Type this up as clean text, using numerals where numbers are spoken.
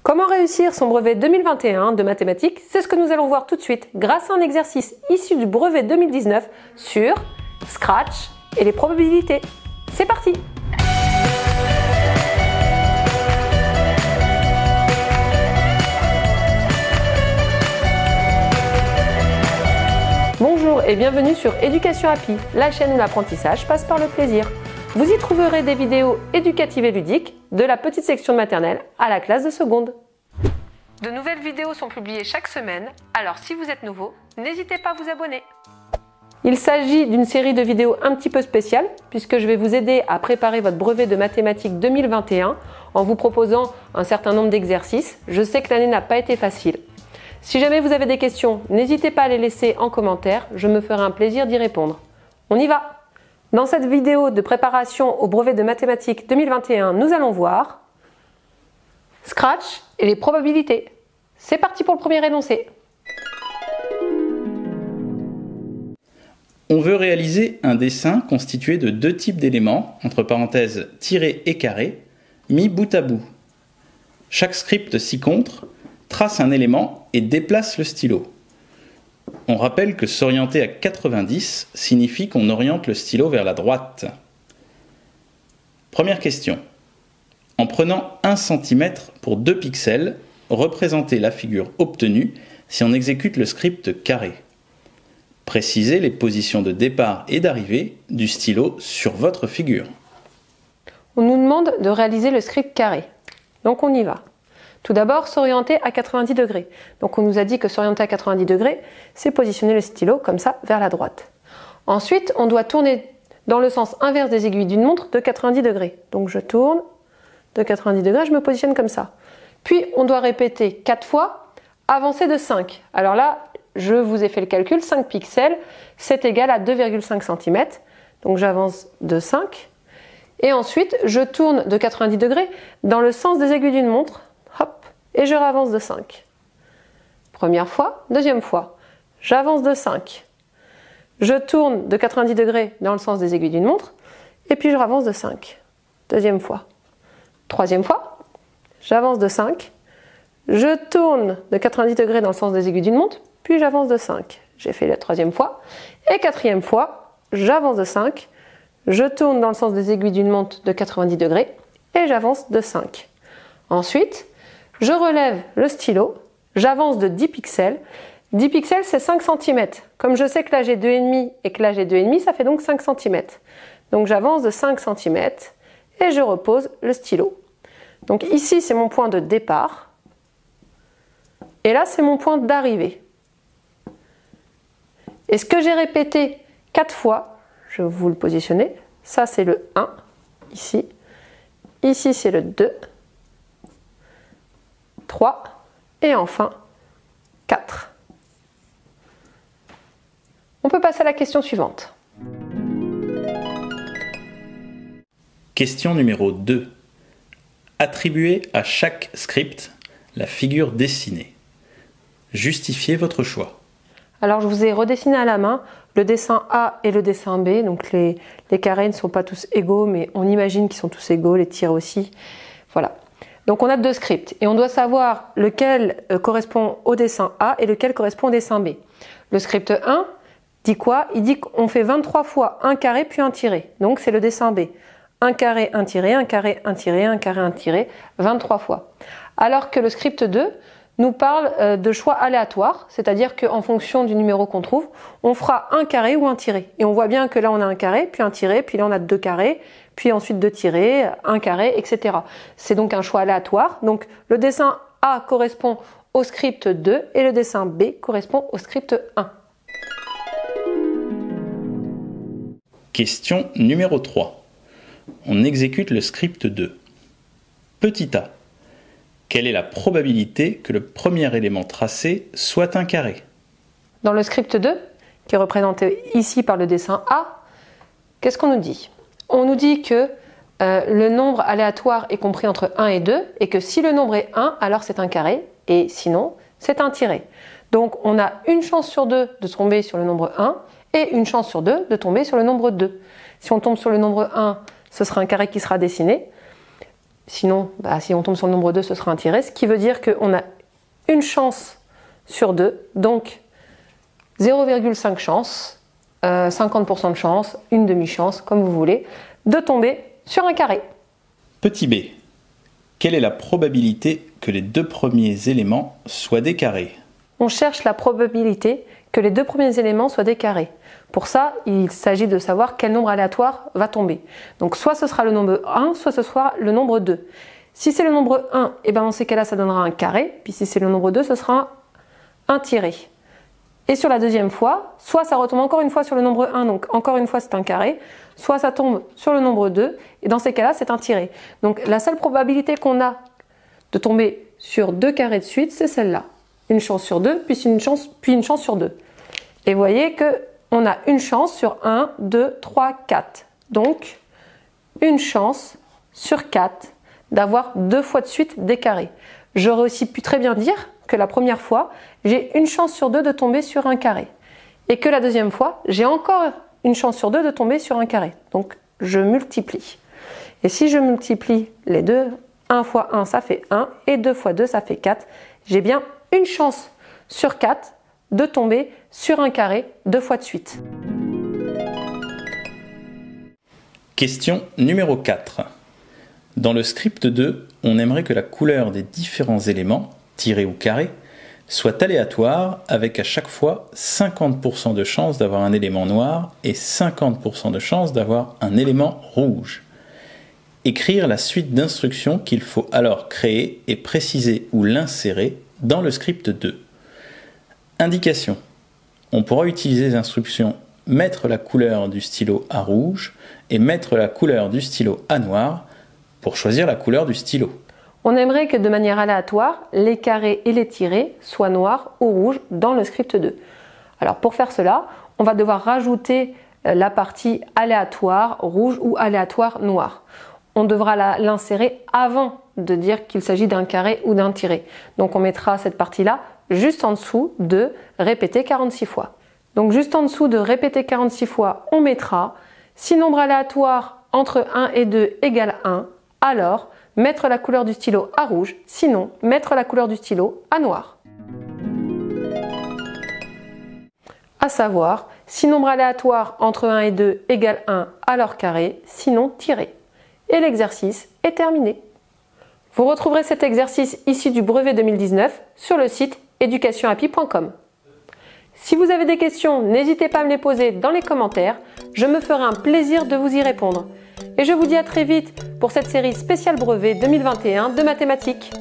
Comment réussir son brevet 2021 de mathématiques? C'est ce que nous allons voir tout de suite grâce à un exercice issu du brevet 2019 sur Scratch et les probabilités. C'est parti! Bonjour et bienvenue sur Éducation Happy, la chaîne où l'apprentissage passe par le plaisir. Vous y trouverez des vidéos éducatives et ludiques, de la petite section de maternelle à la classe de seconde. De nouvelles vidéos sont publiées chaque semaine, alors si vous êtes nouveau, n'hésitez pas à vous abonner. Il s'agit d'une série de vidéos un petit peu spéciale, puisque je vais vous aider à préparer votre brevet de mathématiques 2021 en vous proposant un certain nombre d'exercices. Je sais que l'année n'a pas été facile. Si jamais vous avez des questions, n'hésitez pas à les laisser en commentaire, je me ferai un plaisir d'y répondre. On y va! Dans cette vidéo de préparation au brevet de mathématiques 2021, nous allons voir Scratch et les probabilités. C'est parti pour le premier énoncé. On veut réaliser un dessin constitué de deux types d'éléments, entre parenthèses tirés et carrés, mis bout à bout. Chaque script ci-contre trace un élément et déplace le stylo. On rappelle que s'orienter à 90 signifie qu'on oriente le stylo vers la droite. Première question. En prenant 1 cm pour 2 pixels, représentez la figure obtenue si on exécute le script carré. Précisez les positions de départ et d'arrivée du stylo sur votre figure. On nous demande de réaliser le script carré. Donc on y va. Tout d'abord, s'orienter à 90 degrés. Donc on nous a dit que s'orienter à 90 degrés, c'est positionner le stylo comme ça vers la droite. Ensuite, on doit tourner dans le sens inverse des aiguilles d'une montre de 90 degrés. Donc je tourne de 90 degrés, je me positionne comme ça. Puis on doit répéter 4 fois, avancer de 5. Alors là, je vous ai fait le calcul, 5 pixels, c'est égal à 2,5 cm. Donc j'avance de 5. Et ensuite, je tourne de 90 degrés dans le sens des aiguilles d'une montre. Hop, et je avance de 5. Première fois, deuxième fois, j'avance de 5. Je tourne de 90 degrés dans le sens des aiguilles d'une montre, et puis je avance de 5. Deuxième fois. Troisième fois, j'avance de 5. Je tourne de 90 degrés dans le sens des aiguilles d'une montre, puis j'avance de 5. J'ai fait la troisième fois. Et quatrième fois, j'avance de 5. Je tourne dans le sens des aiguilles d'une montre de 90 degrés, et j'avance de 5. Ensuite, je relève le stylo, j'avance de 10 pixels. 10 pixels, c'est 5 cm. Comme je sais que là j'ai 2,5 et que là j'ai 2,5, ça fait donc 5 cm. Donc j'avance de 5 cm et je repose le stylo. Donc ici, c'est mon point de départ. Et là, c'est mon point d'arrivée. Et ce que j'ai répété 4 fois, je vais vous le positionner. Ça, c'est le 1, ici. Ici, c'est le 2. 3 et enfin 4. On peut passer à la question suivante. Question numéro 2. Attribuez à chaque script la figure dessinée. Justifiez votre choix. Alors je vous ai redessiné à la main le dessin A et le dessin B. Donc les carrés ne sont pas tous égaux, mais on imagine qu'ils sont tous égaux, les tirs aussi. Voilà. Donc on a deux scripts et on doit savoir lequel correspond au dessin A et lequel correspond au dessin B. Le script 1 dit quoi? Il dit qu'on fait 23 fois un carré puis un tiré. Donc c'est le dessin B. Un carré, un tiré, un carré, un tiré, un carré, un tiré, 23 fois. Alors que le script 2 nous parle de choix aléatoires, c'est-à-dire qu'en fonction du numéro qu'on trouve, on fera un carré ou un tiré. Et on voit bien que là on a un carré, puis un tiré, puis là on a deux carrés, puis ensuite deux tirés, un carré, etc. C'est donc un choix aléatoire. Donc le dessin A correspond au script 2 et le dessin B correspond au script 1. Question numéro 3. On exécute le script 2. Petit a. Quelle est la probabilité que le premier élément tracé soit un carré? Dans le script 2, qui est représenté ici par le dessin A, qu'est-ce qu'on nous dit? On nous dit que le nombre aléatoire est compris entre 1 et 2 et que si le nombre est 1, alors c'est un carré et sinon c'est un tiré. Donc on a une chance sur 2 de tomber sur le nombre 1 et une chance sur 2 de tomber sur le nombre 2. Si on tombe sur le nombre 1, ce sera un carré qui sera dessiné. Sinon, si on tombe sur le nombre 2, ce sera un tiré, ce qui veut dire qu'on a une chance sur 2, donc 0,5 chance, 50% de chance, une demi-chance, comme vous voulez, de tomber sur un carré. Petit b. Quelle est la probabilité que les deux premiers éléments soient des carrés? On cherche la probabilité que les deux premiers éléments soient des carrés. Pour ça, il s'agit de savoir quel nombre aléatoire va tomber. Donc soit ce sera le nombre 1, soit ce sera le nombre 2. Si c'est le nombre 1, et dans ces cas-là, ça donnera un carré. Puis si c'est le nombre 2, ce sera un tiré. Et sur la deuxième fois, soit ça retombe encore une fois sur le nombre 1, donc encore une fois c'est un carré, soit ça tombe sur le nombre 2, et dans ces cas-là, c'est un tiré. Donc la seule probabilité qu'on a de tomber sur deux carrés de suite, c'est celle-là. Une chance sur 2, puis une chance sur 2. Et vous voyez qu'on a une chance sur 1, 2, 3, 4. Donc, une chance sur 4 d'avoir deux fois de suite des carrés. J'aurais aussi pu très bien dire que la première fois, j'ai une chance sur 2 de tomber sur un carré. Et que la deuxième fois, j'ai encore une chance sur 2 de tomber sur un carré. Donc, je multiplie. Et si je multiplie les deux, 1 fois 1, ça fait 1, et 2 fois 2, ça fait 4. J'ai bien une chance sur 4 de tomber sur un carré deux fois de suite. Question numéro 4. Dans le script 2, on aimerait que la couleur des différents éléments, tirés ou carrés, soit aléatoire avec à chaque fois 50% de chance d'avoir un élément noir et 50% de chance d'avoir un élément rouge. Écrire la suite d'instructions qu'il faut alors créer et préciser ou l'insérer dans le script 2. Indication. On pourra utiliser les instructions mettre la couleur du stylo à rouge et mettre la couleur du stylo à noir pour choisir la couleur du stylo. On aimerait que de manière aléatoire, les carrés et les tirés soient noirs ou rouges dans le script 2. Alors pour faire cela, on va devoir rajouter la partie aléatoire rouge ou aléatoire noir. On devra l'insérer avant de dire qu'il s'agit d'un carré ou d'un tiré. Donc on mettra cette partie-là juste en dessous de répéter 46 fois. Donc juste en dessous de répéter 46 fois, on mettra si nombre aléatoire entre 1 et 2 égale 1, alors mettre la couleur du stylo à rouge, sinon mettre la couleur du stylo à noir. À savoir, si nombre aléatoire entre 1 et 2 égale 1, alors carré, sinon tiré. Et l'exercice est terminé. Vous retrouverez cet exercice issu du brevet 2019 sur le site educationhappy.com. Si vous avez des questions, n'hésitez pas à me les poser dans les commentaires, je me ferai un plaisir de vous y répondre. Et je vous dis à très vite pour cette série spéciale brevet 2021 de mathématiques.